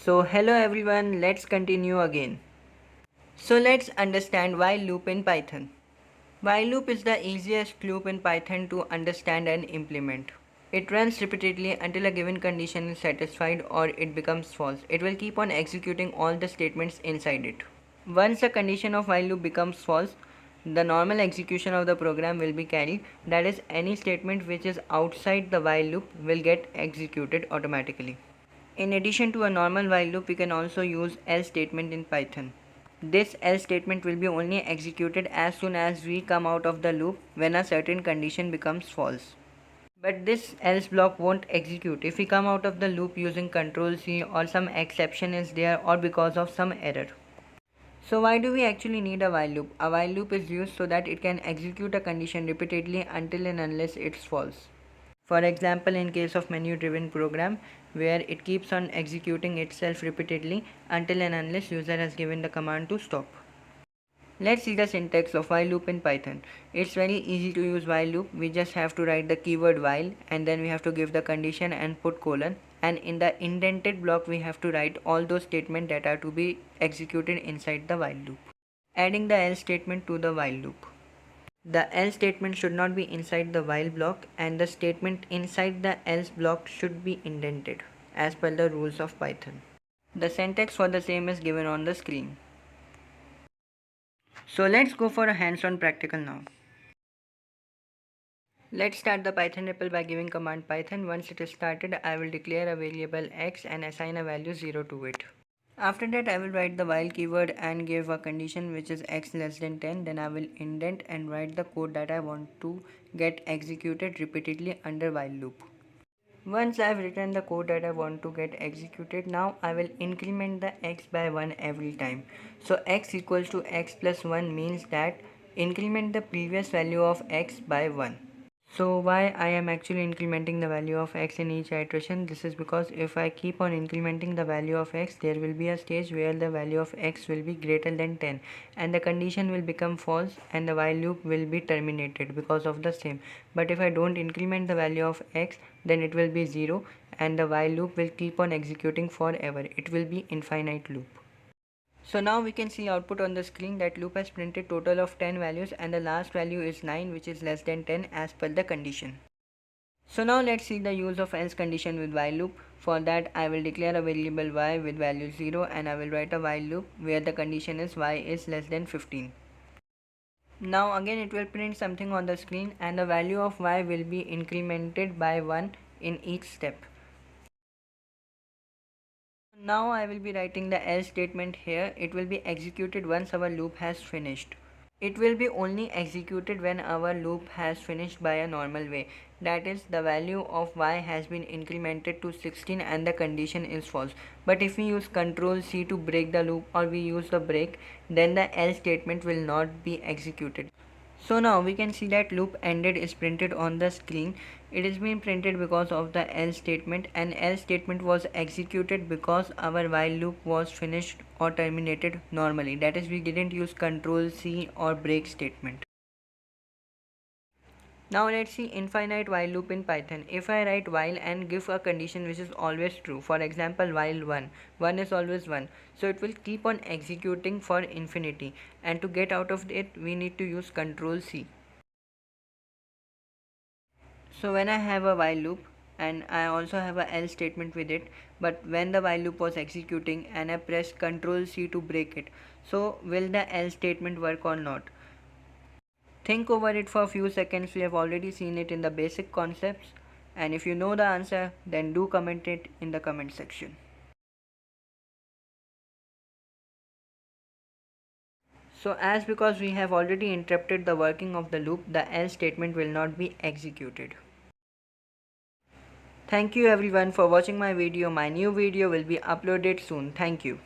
So hello everyone, let's continue again. So let's understand while loop in Python. While loop is the easiest loop in Python to understand and implement. It runs repeatedly until a given condition is satisfied or it becomes false. It will keep on executing all the statements inside it. Once the condition of while loop becomes false, the normal execution of the program will be carried. That is, any statement which is outside the while loop will get executed automatically. In addition to a normal while loop, we can also use else statement in Python. This else statement will be only executed as soon as we come out of the loop when a certain condition becomes false. But this else block won't execute if we come out of the loop using Ctrl C or some exception is there or because of some error. So why do we actually need a while loop? A while loop is used so that it can execute a condition repeatedly until and unless it's false. For example, in case of menu driven program where it keeps on executing itself repeatedly until and unless user has given the command to stop. Let's see the syntax of while loop in Python. It's very easy to use while loop. We just have to write the keyword while and then we have to give the condition and put colon, and in the indented block we have to write all those statements that are to be executed inside the while loop. Adding the else statement to the while loop. The else statement should not be inside the while block and the statement inside the else block should be indented as per the rules of Python. The syntax for the same is given on the screen. So let's go for a hands-on practical now. Let's start the Python REPL by giving command python. Once it is started, I will declare a variable x and assign a value 0 to it. After that, I will write the while keyword and give a condition which is x less than 10. Then I will indent and write the code that I want to get executed repeatedly under while loop. Once I have written the code that I want to get executed, now I will increment the x by 1 every time. So x equals to x plus 1 means that increment the previous value of x by 1. So why I am actually incrementing the value of x in each iteration? This is because if I keep on incrementing the value of x, there will be a stage where the value of x will be greater than 10 and the condition will become false and the while loop will be terminated because of the same. But if I don't increment the value of x, then it will be 0 and the while loop will keep on executing forever. It will be infinite loop. So now we can see output on the screen that loop has printed total of 10 values and the last value is 9, which is less than 10 as per the condition. So now let's see the use of else condition with while loop. For that I will declare a variable y with value 0 and I will write a while loop where the condition is y is less than 15. Now again it will print something on the screen and the value of y will be incremented by 1 in each step. Now I will be writing the else statement here. It will be executed once our loop has finished. It will be only executed when our loop has finished by a normal way. That is, the value of y has been incremented to 16 and the condition is false. But if we use Ctrl C to break the loop or we use the break, then the else statement will not be executed. So now we can see that loop ended is printed on the screen. It is being printed because of the else statement, and else statement was executed because our while loop was finished or terminated normally. That is, we didn't use Ctrl C or break statement. Now let's see infinite while loop in Python. If I write while and give a condition which is always true, for example while 1 is always 1, so it will keep on executing for infinity, and to get out of it we need to use Ctrl C. So when I have a while loop and I also have a else statement with it, but when the while loop was executing and I pressed Ctrl C to break it, so will the else statement work or not? Think over it for a few seconds. We have already seen it in the basic concepts, and if you know the answer, then do comment it in the comment section. So as because we have already interrupted the working of the loop, the else statement will not be executed. Thank you everyone for watching my video. My new video will be uploaded soon. Thank you.